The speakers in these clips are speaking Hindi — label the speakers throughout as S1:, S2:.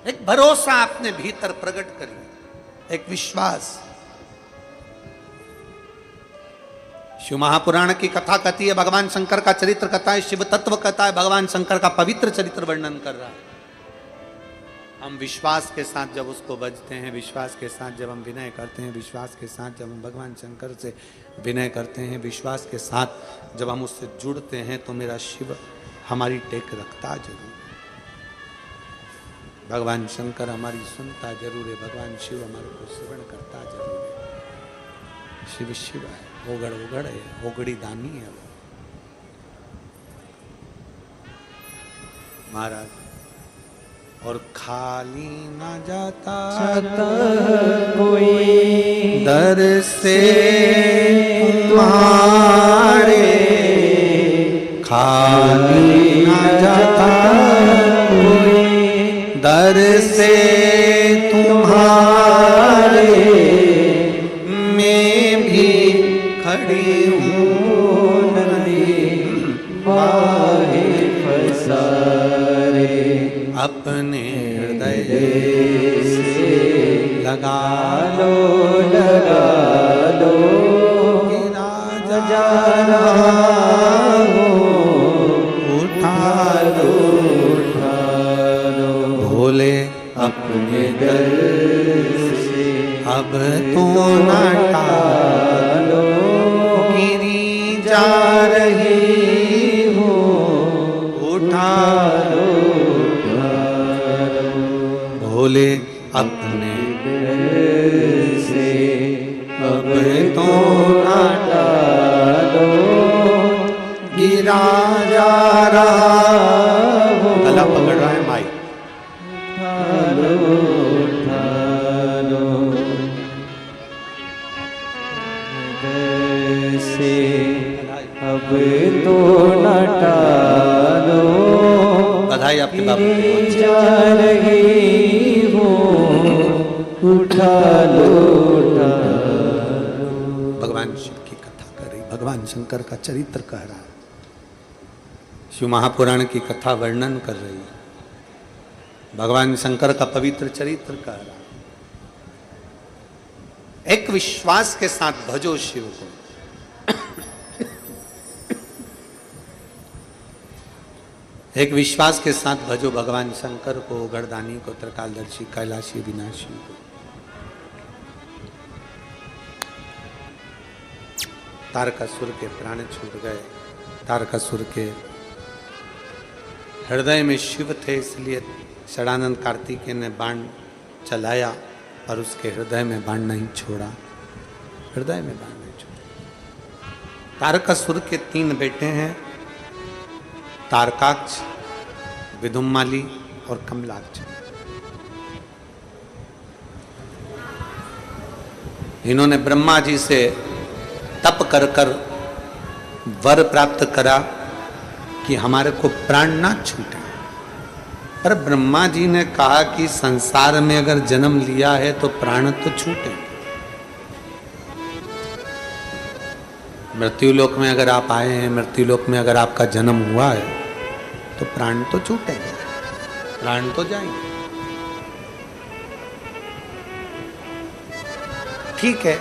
S1: एक भरोसा अपने भीतर प्रकट करिए, एक विश्वास। शिव महापुराण की कथा कहती है, भगवान शंकर का चरित्र कथा है, शिव तत्व कथा है, भगवान शंकर का पवित्र चरित्र वर्णन कर रहा है। हम विश्वास के साथ जब उसको बजते हैं, विश्वास के साथ जब हम विनय करते हैं, विश्वास के साथ जब हम भगवान शंकर से विनय करते हैं, विश्वास के साथ जब हम उससे जुड़ते हैं, तो मेरा शिव हमारी टेक रखता जरूर है। भगवान शंकर हमारी सुनता जरूर है, भगवान शिव हमारे को श्रवण करता जरूर है। शिव शिव है, ओगड़ ओगड़ है, ओगड़ी दानी है वो महाराज। और खाली ना जाता
S2: कोई
S1: दर से तुम्हारे, खाली ना जाता कोई दर से तुम्हारे, मैं भी खड़ी हूँ नदी
S2: बाहे फसारे,
S1: अपने हृदय से लगा
S2: लो लगा लो,
S1: राजा
S2: जा रहा हूँ,
S1: उठा लो
S2: उठा लो,
S1: भोले
S2: अपने दर से
S1: अब तो न टालो, गिरी जा रही हूँ, उठा लो भोले अपने
S2: से
S1: अब तो न टालो, गिरा जा रहा हूँ। गला पकड़ रहा है माई।
S2: से अब तो न टालो,
S1: बधाई आपके बाबू
S2: गिरी जा रही हूँ, उठा लो उठा लो।
S1: भगवान शिव की कथा कर रही, भगवान शंकर का चरित्र कह रहा है, शिव महापुराण की कथा वर्णन कर रही है, भगवान शंकर का पवित्र चरित्र कह रहा है। एक विश्वास के साथ भजो शिव को। एक विश्वास के साथ भजो भगवान शंकर को, गढ़दानी को, त्रिकालदर्शी, कैलाशी, विनाशी को। तारकासुर के प्राण छूट गए, तारकासुर के हृदय में शिव थे, इसलिए षडानंद कार्तिकेय ने बाण चलाया, और उसके हृदय में बाण नहीं छोड़ा, हृदय में बाण नहीं छोड़ा। तारकासुर के 3 बेटे हैं, तारकाक्ष, विदुम्माली और कमलाक्ष। इन्होंने ब्रह्मा जी से तप कर कर वर प्राप्त करा कि हमारे को प्राण ना छूटे। पर ब्रह्मा जी ने कहा कि संसार में अगर जन्म लिया है तो प्राण तो छूटे। मृत्युलोक में अगर आप आए हैं, मृत्युलोक में अगर आपका जन्म हुआ है तो प्राण तो छूटेंगे, प्राण तो जाएंगे। ठीक है,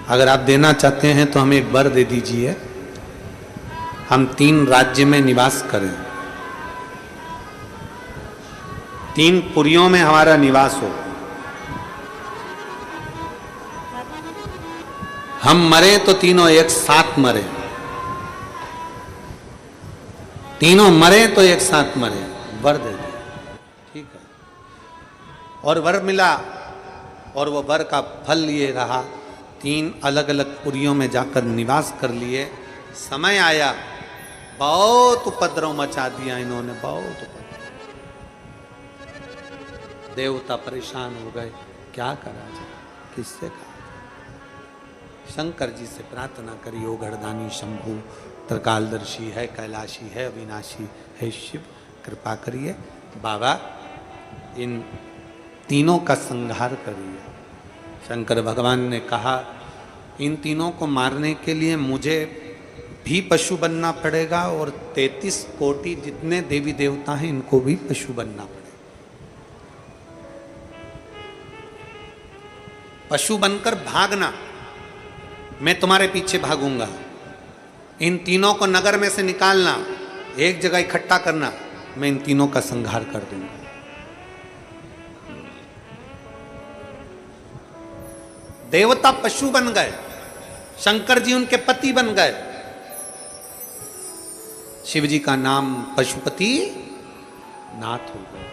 S1: अगर आप देना चाहते हैं तो हमें एक वर दे दीजिए, हम 3 राज्य में निवास करें, 3 पुरियों में हमारा निवास हो। हम मरे तो तीनों एक साथ मरे, तीनों मरे तो एक साथ मरे। वर दे दिया, ठीक है। और वर मिला, और वो वर का फल लिए रहा, 3 अलग अलग पुरियों में जाकर निवास कर लिए। समय आया, बहुत उपद्रव मचा दिया इन्होंने, बहुत उपद्रव। देवता परेशान हो गए, क्या करा जाए, किससे कहा। शंकर जी से प्रार्थना करी, ओ गढ़दानी शंभु, त्रिकालदर्शी है, कैलाशी है, अविनाशी है शिव, कृपा करिए बाबा, इन तीनों का संहार करिए। शंकर भगवान ने कहा, इन तीनों को मारने के लिए मुझे भी पशु बनना पड़ेगा और 33 कोटि जितने देवी देवता हैं इनको भी पशु बनना पड़ेगा। पशु बनकर भागना, मैं तुम्हारे पीछे भागूंगा, इन तीनों को नगर में से निकालना, एक जगह इकट्ठा करना, मैं इन तीनों का संहार कर दूंगा। देवता पशु बन गए, शंकर जी उनके पति बन गए। शिव जी का नाम पशुपति नाथ हो गया।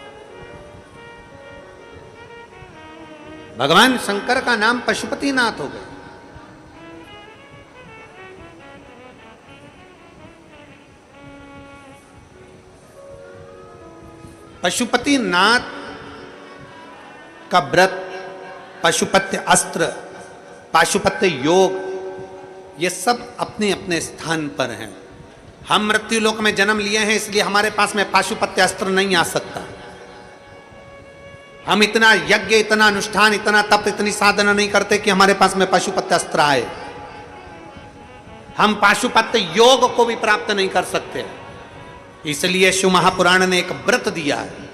S1: भगवान शंकर का नाम पशुपति नाथ हो गया। पशुपति नाथ का व्रत, पशुपत्य अस्त्र, पाशुपत्य योग, ये सब अपने अपने स्थान पर हैं। हम मृत्यु लोक में जन्म लिए हैं, इसलिए हमारे पास में पाशुपत्य अस्त्र नहीं आ सकता। हम इतना यज्ञ, इतना अनुष्ठान, इतना तप, इतनी साधना नहीं करते कि हमारे पास में पशुपत्य अस्त्र आए। हम पाशुपत्य योग को भी प्राप्त नहीं कर सकते। इसलिए शिव महापुराण ने एक व्रत दिया है।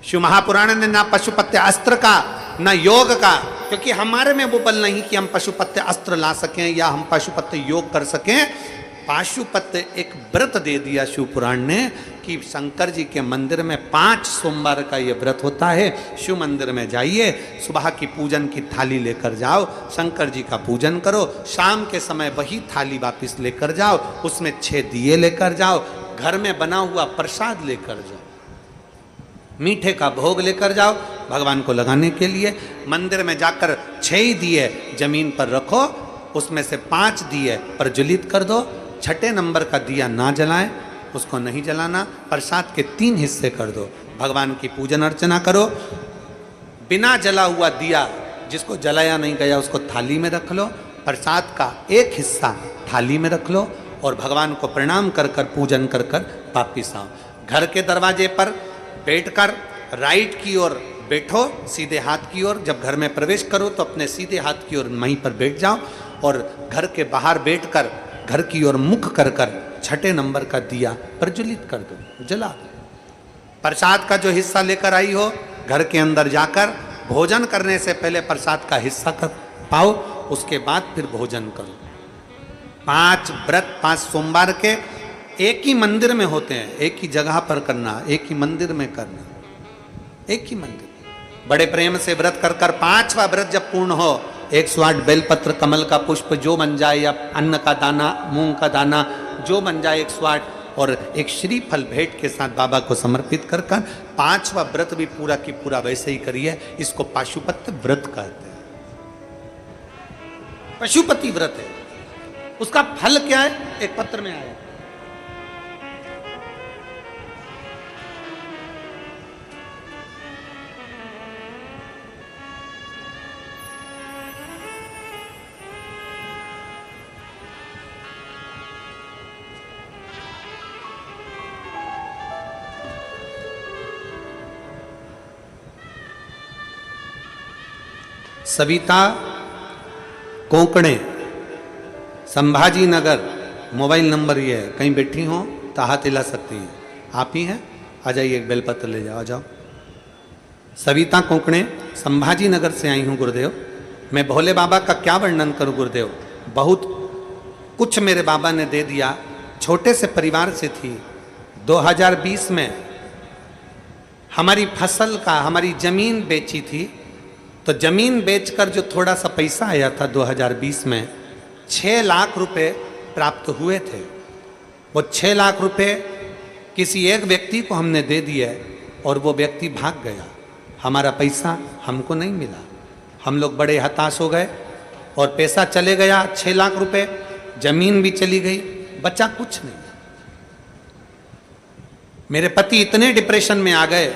S1: शिव महापुराण ने ना पशुपत्य अस्त्र का ना योग का, क्योंकि हमारे में वो बल नहीं कि हम पशुपत्य अस्त्र ला सकें या हम पशुपत्य योग कर सकें। पाशुपत्य एक व्रत दे दिया शिव पुराण ने कि शंकर जी के मंदिर में 5 सोमवार का ये व्रत होता है। शिव मंदिर में जाइए, सुबह की पूजन की थाली लेकर जाओ, शंकर जी का पूजन करो, शाम के समय वही थाली वापस लेकर जाओ, उसमें 6 दिए लेकर जाओ, घर में बना हुआ प्रसाद लेकर जाओ, मीठे का भोग लेकर जाओ भगवान को लगाने के लिए। मंदिर में जाकर 6 दिए जमीन पर रखो, उसमें से 5 दिए प्रज्वलित कर दो। 6ठे नंबर का दिया ना जलाएं, उसको नहीं जलाना। प्रसाद के 3 हिस्से कर दो, भगवान की पूजन अर्चना करो। बिना जला हुआ दिया जिसको जलाया नहीं गया उसको थाली में रख लो, प्रसाद का 1 हिस्सा थाली में रख लो और भगवान को प्रणाम कर कर पूजन कर कर वापिस आओ। घर के दरवाजे पर बैठकर राइट की ओर बैठो, सीधे हाथ की ओर। जब घर में प्रवेश करो तो अपने सीधे हाथ की ओर वहीं पर बैठ जाओ और घर के बाहर बैठकर घर की ओर मुख कर कर 6ठे नंबर का दिया प्रज्वलित कर दो, जला दो। प्रसाद का जो हिस्सा लेकर आई हो, घर के अंदर जाकर भोजन करने से पहले प्रसाद का हिस्सा कर पाओ, उसके बाद फिर भोजन करो। 5 व्रत 5 सोमवार के एक ही मंदिर में होते हैं, एक ही जगह पर करना, एक ही मंदिर में करना, एक ही मंदिर। बड़े प्रेम से व्रत कर कर 5वां व्रत जब पूर्ण हो, 108 बेलपत्र, कमल का पुष्प जो बन जाए, या अन्न का दाना, मूंग का दाना जो बन जाए 108, और एक श्रीफल भेंट के साथ बाबा को समर्पित कर कर 5वां व्रत भी पूरा की पूरा वैसे ही करिए। इसको पाशुपत्य व्रत कहते हैं, पशुपति व्रत है। उसका फल क्या है, एक पत्र में आया। सविता कोंकणे, संभाजी नगर, मोबाइल नंबर ये है। कहीं बैठी हो तो हाथ हिला सकती हैं, आप ही हैं, आ जाइए, एक बेलपत्र ले जाओ, आ जाओ। सविता कोंकणे, संभाजी नगर से आई हूँ गुरुदेव। मैं भोले बाबा का क्या वर्णन करूँ गुरुदेव, बहुत कुछ मेरे बाबा ने दे दिया। छोटे से परिवार से थी। 2020 में हमारी फसल का, हमारी ज़मीन बेची थी, तो ज़मीन बेचकर जो थोड़ा सा पैसा आया था 2020 में, 6 लाख रुपए प्राप्त हुए थे। वो 6 लाख रुपए किसी एक व्यक्ति को हमने दे दिए और वो व्यक्ति भाग गया। हमारा पैसा हमको नहीं मिला। हम लोग बड़े हताश हो गए और पैसा चले गया, 6 लाख रुपए, ज़मीन भी चली गई, बचा कुछ नहीं। मेरे पति इतने डिप्रेशन में आ गए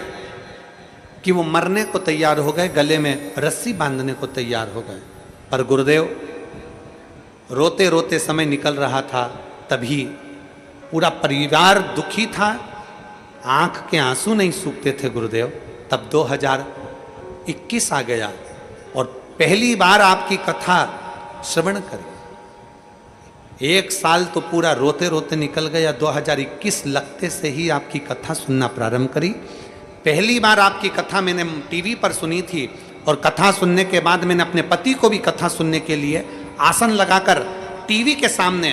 S1: कि वो मरने को तैयार हो गए, गले में रस्सी बांधने को तैयार हो गए। पर गुरुदेव, रोते रोते समय निकल रहा था, तभी पूरा परिवार दुखी था, आंख के आंसू नहीं सूखते थे गुरुदेव। तब 2021 आ गया और पहली बार आपकी कथा श्रवण करी। 1 साल तो पूरा रोते रोते निकल गया। 2021 लगते से ही आपकी कथा सुनना प्रारंभ करी। पहली बार आपकी कथा मैंने टीवी पर सुनी थी और कथा सुनने के बाद मैंने अपने पति को भी कथा सुनने के लिए आसन लगाकर टीवी के सामने,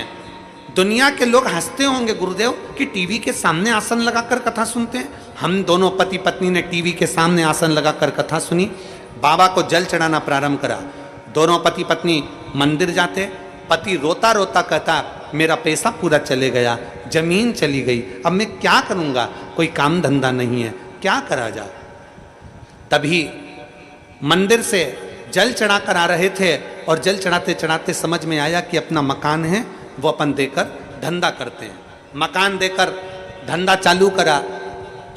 S1: दुनिया के लोग हंसते होंगे गुरुदेव कि टीवी के सामने आसन लगाकर कथा सुनते हैं। हम दोनों पति पत्नी ने टीवी के सामने आसन लगाकर कथा सुनी। बाबा को जल चढ़ाना प्रारंभ करा। दोनों पति पत्नी मंदिर जाते। पति रोता रोता कहता मेरा पैसा पूरा चले गया, जमीन चली गई, अब मैं क्या करूँगा, कोई काम धंधा नहीं है, क्या करा जाए। तभी मंदिर से जल चढ़ाकर आ रहे थे और जल चढ़ाते चढ़ाते समझ में आया कि अपना मकान है वो अपन देकर धंधा करते हैं। मकान देकर धंधा चालू करा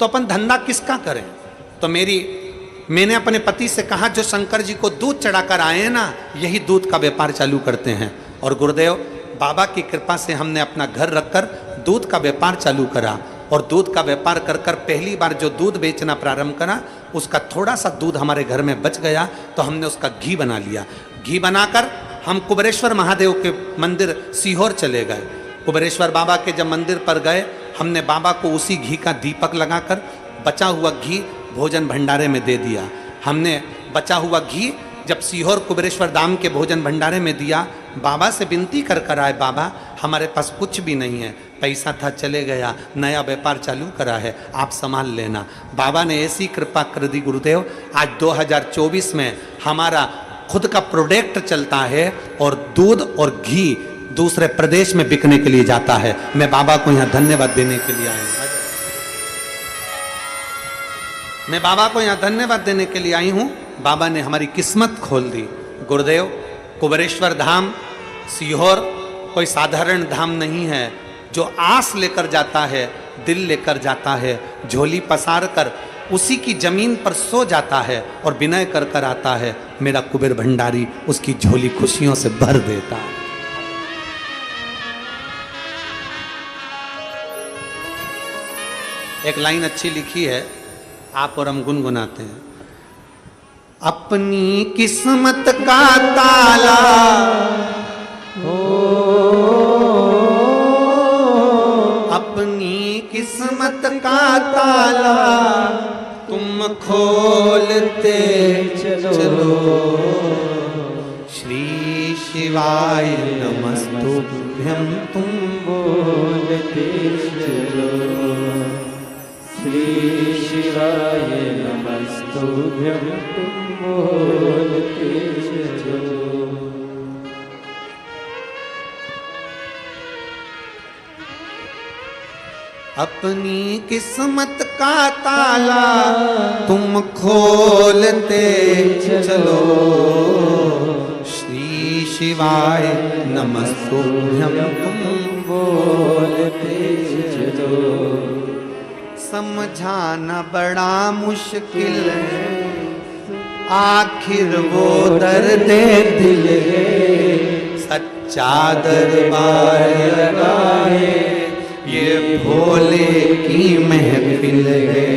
S1: तो अपन धंधा किसका करें। तो मैंने अपने पति से कहा जो शंकर जी को दूध चढ़ाकर आए हैं ना, यही दूध का व्यापार चालू करते हैं। और गुरुदेव बाबा की कृपा से हमने अपना घर रखकर दूध का व्यापार चालू करा। और दूध का व्यापार कर कर पहली बार जो दूध बेचना प्रारंभ करा, उसका थोड़ा सा दूध हमारे घर में बच गया तो हमने उसका घी बना लिया। घी बनाकर हम कुबेरेश्वर महादेव के मंदिर सीहोर चले गए। कुबेरेश्वर बाबा के जब मंदिर पर गए, हमने बाबा को उसी घी का दीपक लगाकर बचा हुआ घी भोजन भंडारे में दे दिया। हमने बचा हुआ घी जब सीहोर कुबेरेश्वर धाम के भोजन भंडारे में दिया, बाबा से विनती कर कर आए, बाबा हमारे पास कुछ भी नहीं है, पैसा था चले गया, नया व्यापार चालू करा है, आप संभाल लेना। बाबा ने ऐसी कृपा कर दी गुरुदेव, आज 2024 में हमारा खुद का प्रोडक्ट चलता है और दूध और घी दूसरे प्रदेश में बिकने के लिए जाता है। मैं बाबा को यहाँ धन्यवाद देने के लिए आया हूँ। मैं बाबा को यहाँ धन्यवाद देने के लिए आई हूँ। बाबा ने हमारी किस्मत खोल दी। गुरुदेव कुबेरेश्वर धाम सीहोर कोई साधारण धाम नहीं है। जो आस लेकर जाता है, दिल लेकर जाता है, झोली पसार कर उसी की जमीन पर सो जाता है और विनय कर कर आता है, मेरा कुबेर भंडारी उसकी झोली खुशियों से भर देता है। एक लाइन अच्छी लिखी है, आप और हम गुनगुनाते हैं। अपनी किस्मत का ताला अपनी किस्मत का ताला तुम खोलते चलो। श्री शिवाय नमस्तुभ्यं तुम
S2: बोलते चलो। श्री शिवाय नमस्तुभ्यं तुम बोलते चलो।
S1: अपनी किस्मत का ताला तुम खोलते चलो। श्री शिवाय नमस्तुभ्यं तुम
S2: बोलते चलो।
S1: समझाना बड़ा मुश्किल है, आखिर वो दर्द दिल है। सच्चा दरबार लगाए ये भोले की महफिल है।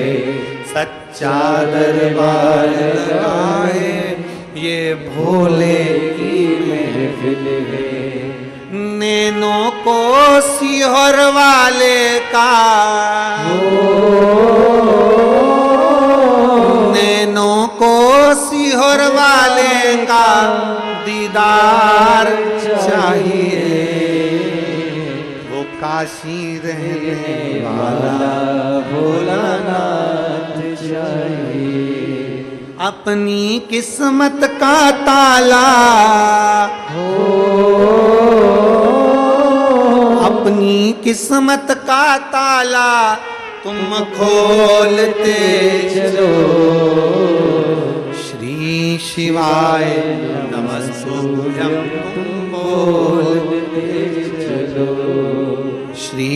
S1: सच्चा दरबार लगाए ये भोले की महफिल है। नैनों को सीहोर वाले का, नैनों को सीहोर वाले का दीदार चाहिए। वो काशी रहने वाला भोलानाथ चाहिए। अपनी किस्मत का ताला अपनी किस्मत का ताला तुम खोलते चलो। श्री शिवाय नमस्तुभ्यं तुम बोलते चलो। श्री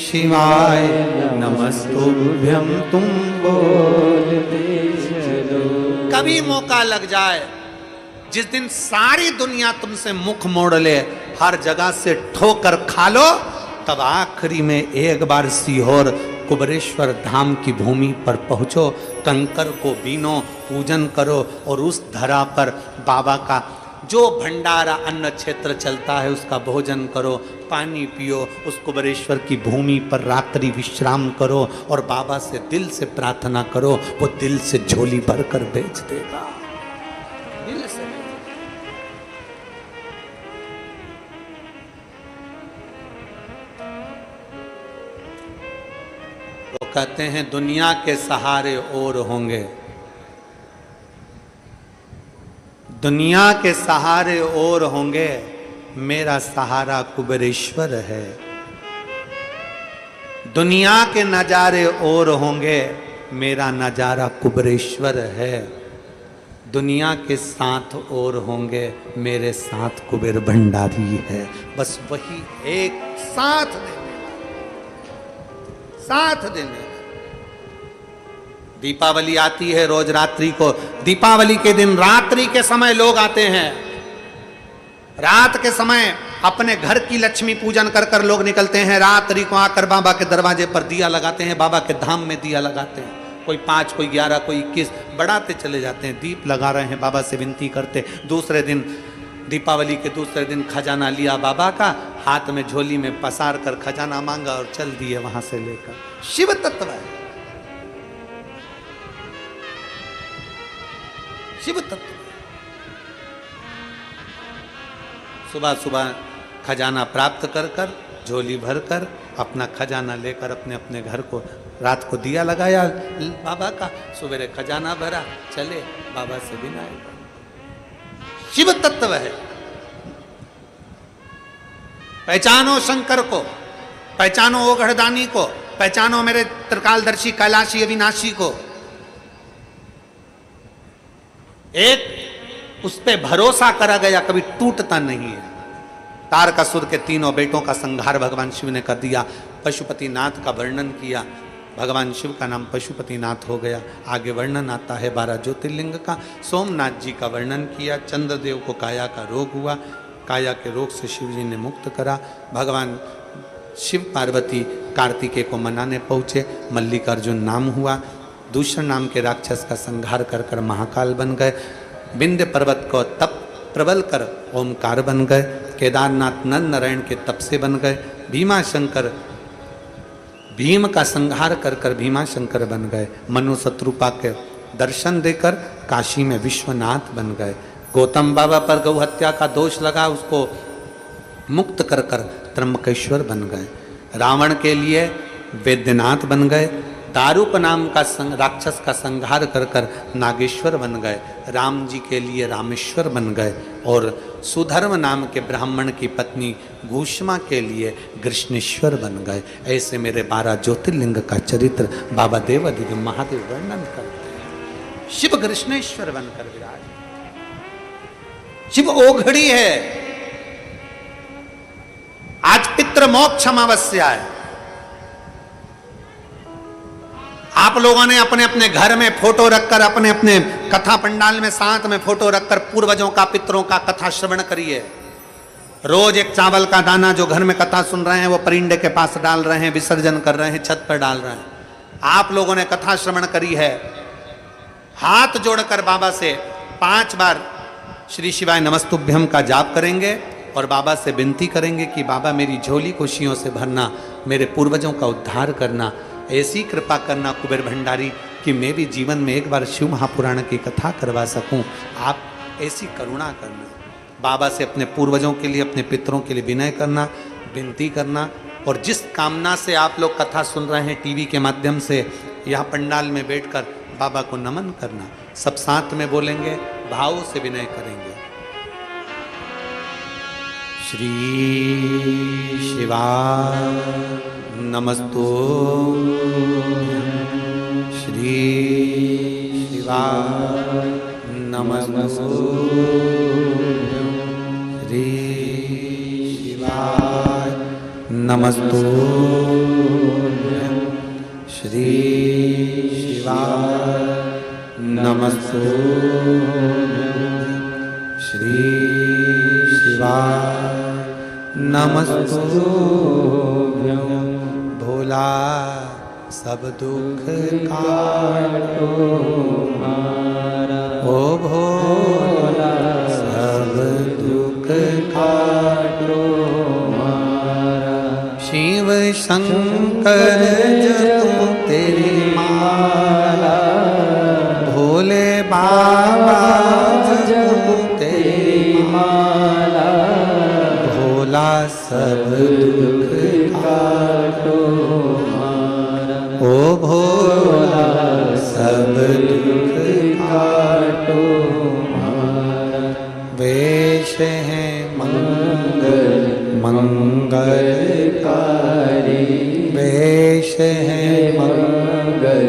S1: शिवाय नमस्तुभ्यं तुम बोलते चलो। कभी मौका लग जाए, जिस दिन सारी दुनिया तुमसे मुख मोड़ ले, हर जगह से ठोकर खा लो, तब आखिरी में एक बार सीहोर कुबेरेश्वर धाम की भूमि पर पहुंचो, कंकर को बीनो, पूजन करो और उस धरा पर बाबा का जो भंडारा अन्न क्षेत्र चलता है उसका भोजन करो, पानी पियो, उस कुबेरेश्वर की भूमि पर रात्रि विश्राम करो और बाबा से दिल से प्रार्थना करो, वो दिल से झोली भर कर बेच देगा, दिल से। वो कहते हैं दुनिया के सहारे और होंगे, दुनिया के सहारे और होंगे, मेरा सहारा कुबेरेश्वर है। दुनिया के नजारे और होंगे, मेरा नजारा कुबेरेश्वर है। दुनिया के साथ और होंगे, मेरे साथ कुबेर भंडारी है। बस वही एक साथ देने। दीपावली आती है रोज रात्रि को, दीपावली के दिन रात्रि के समय लोग आते हैं, रात के समय अपने घर की लक्ष्मी पूजन कर कर लोग निकलते हैं, रात्रि को आकर बाबा के दरवाजे पर दिया लगाते हैं, बाबा के धाम में दिया लगाते हैं, कोई 5, कोई 11, कोई 21 बढ़ाते चले जाते हैं, दीप लगा रहे हैं, बाबा से विनती करते। दूसरे दिन दीपावली के दूसरे दिन खजाना लिया बाबा का, हाथ में झोली में पसार कर खजाना मांगा और चल दिए वहां से लेकर। शिव तत्व है, शिव तत्व। सुबह सुबह खजाना प्राप्त कर कर, झोली भर कर, अपना खजाना लेकर अपने अपने घर को, रात को दिया लगाया बाबा का, सवेरे खजाना भरा, चले बाबा से बिना। शिव तत्व है। पहचानो शंकर को, पहचानो ओघड़दानी को, पहचानो मेरे त्रिकालदर्शी कैलाशी अविनाशी को। एक उस पे भरोसा करा गया कभी टूटता नहीं है। तारकासुर के 3 बेटों का संहार भगवान शिव ने कर दिया। पशुपतिनाथ का वर्णन किया, भगवान शिव का नाम पशुपतिनाथ हो गया। आगे वर्णन आता है 12 ज्योतिर्लिंग का। सोमनाथ जी का वर्णन किया। चंद्रदेव को काया का रोग हुआ, काया के रोग से शिव जी ने मुक्त करा। भगवान शिव पार्वती कार्तिकेय को मनाने पहुँचे, मल्लिकार्जुन नाम हुआ। दूसरे नाम के राक्षस का संहार कर कर महाकाल बन गए। विंध्य पर्वत को तप प्रबल कर ओमकार बन गए। केदारनाथ नर नारायण के तप से बन गए। भीमा शंकर, भीम का संहार कर कर भीमा शंकर बन गए। मनु शत्रुपा के दर्शन देकर काशी में विश्वनाथ बन गए। गौतम बाबा पर गौ हत्या का दोष लगा, उसको मुक्त कर कर त्र्यंबकेश्वर बन गए। रावण के लिए वैद्यनाथ बन गए। दारूक नाम का राक्षस का संहार कर कर नागेश्वर बन गए। राम जी के लिए रामेश्वर बन गए। और सुधर्म नाम के ब्राह्मण की पत्नी घूष्मा के लिए कृष्णेश्वर बन गए। ऐसे मेरे 12 ज्योतिर्लिंग का चरित्र बाबा देवादिदेव महादेव वर्णन करते हैं। शिव कृष्णेश्वर बनकर विराज, शिव ओघड़ी है। आज पितृ मोक्ष अमावस्या है। आप लोगों ने अपने अपने घर में फोटो रखकर, अपने अपने कथा पंडाल में साथ में फोटो रखकर पूर्वजों का, पितरों का कथा श्रवण करिए। रोज एक चावल का दाना जो घर में कथा सुन रहे हैं वो परिंदे के पास डाल रहे हैं, विसर्जन कर रहे हैं, छत पर डाल रहे हैं। आप लोगों ने कथा श्रवण करी है। हाथ जोड़कर बाबा से 5 बार श्री शिवाय नमस्तुभ्यम का जाप करेंगे और बाबा से विनती करेंगे कि बाबा मेरी झोली खुशियों से भरना, मेरे पूर्वजों का उद्धार करना, ऐसी कृपा करना कुबेर भंडारी कि मैं भी जीवन में एक बार शिव महापुराण की कथा करवा सकूं। आप ऐसी करुणा करना। बाबा से अपने पूर्वजों के लिए, अपने पितरों के लिए विनय करना, विनती करना। और जिस कामना से आप लोग कथा सुन रहे हैं टीवी के माध्यम से, यहाँ पंडाल में बैठकर बाबा को नमन करना। सब साथ में बोलेंगे, भाव से विनय करेंगे। श्री शिवाय नमस्तु, श्री शिवाय नमस्तु, श्री शिवाय नमस्तु, श्री शिवाय नमस्तु, श्री शिवाय नमस्तु। भोला सब दुख का
S2: काटो मारा
S1: ओ भोला सब दुख का
S2: काटो मारा
S1: शिव शंकर जपो तेरी माला भोले बाबा जपो तेरी
S2: माला
S1: भोला सब दुख
S2: काटो मारा
S1: ओ भोला सब दुख
S2: काटो मारा
S1: वेश है
S2: मंगल
S1: मंगलकारी वेश है
S2: मंगल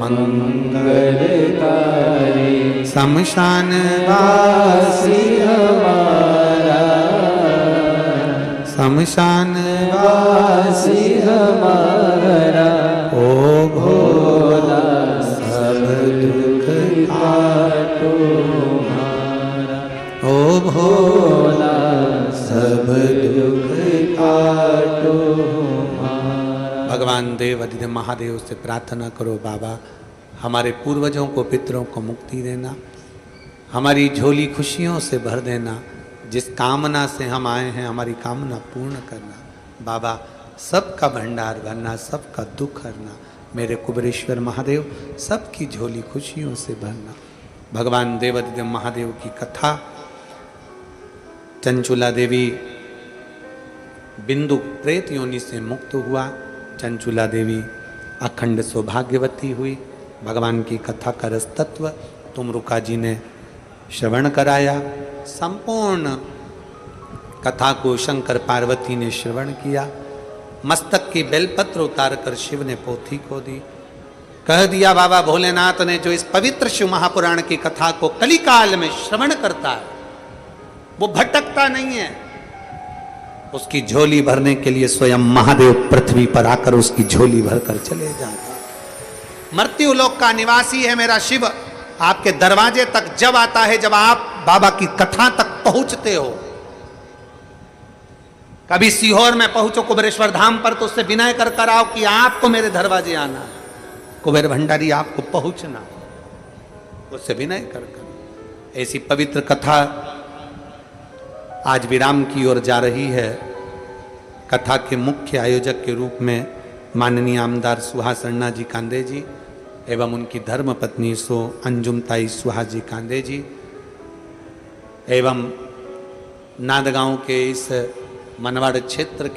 S2: मंगलकारी
S1: शमशान
S2: वासी हमारा
S1: शमशान
S2: वासी हमारा
S1: ओ
S2: भोला सब दुख काटो मारा
S1: ओ
S2: भोला सब दुख काटो मारा।
S1: भगवान देव अधिदेव महादेव से प्रार्थना करो बाबा हमारे पूर्वजों को पितरों को मुक्ति देना हमारी झोली खुशियों से भर देना जिस कामना से हम आए हैं हमारी कामना पूर्ण करना बाबा सबका भंडार भरना सबका दुख हरना मेरे कुबेरेश्वर महादेव सबकी झोली खुशियों से भरना। भगवान देव अधिदेव महादेव की कथा चंचुला देवी बिंदु प्रेत योनि से मुक्त हुआ चंचुला देवी अखंड सौभाग्यवती हुई भगवान की कथा का रस तत्व तुमरुका जी ने श्रवण कराया संपूर्ण कथा को शंकर पार्वती ने श्रवण किया मस्तक की बेलपत्र उतार कर शिव ने पोथी को दी कह दिया बाबा भोलेनाथ ने जो इस पवित्र शिव महापुराण की कथा को कलिकाल में श्रवण करता है वो भटकता नहीं है उसकी झोली भरने के लिए स्वयं महादेव पृथ्वी पर आकर उसकी झोली भरकर चले जाते मृत्यु लोक का निवासी है मेरा शिव आपके दरवाजे तक जब आता है जब आप बाबा की कथा तक पहुंचते हो कभी सीहोर में पहुंचो कुबेरेश्वर धाम पर तो उससे विनय कर कर आओ कि आपको मेरे दरवाजे आना है कुबेर भंडारी आपको पहुंचना उससे विनय कर कर ऐसी पवित्र कथा आज विराम की ओर जा रही है कथा के मुख्य आयोजक के रूप में माननीय आमदार सुहास अन्ना जी कांदे जी एवं उनकी धर्म पत्नी सो अंजुमताई सुहास जी कांदे जी एवं नांदगांव के इस मनवाड़ क्षेत्र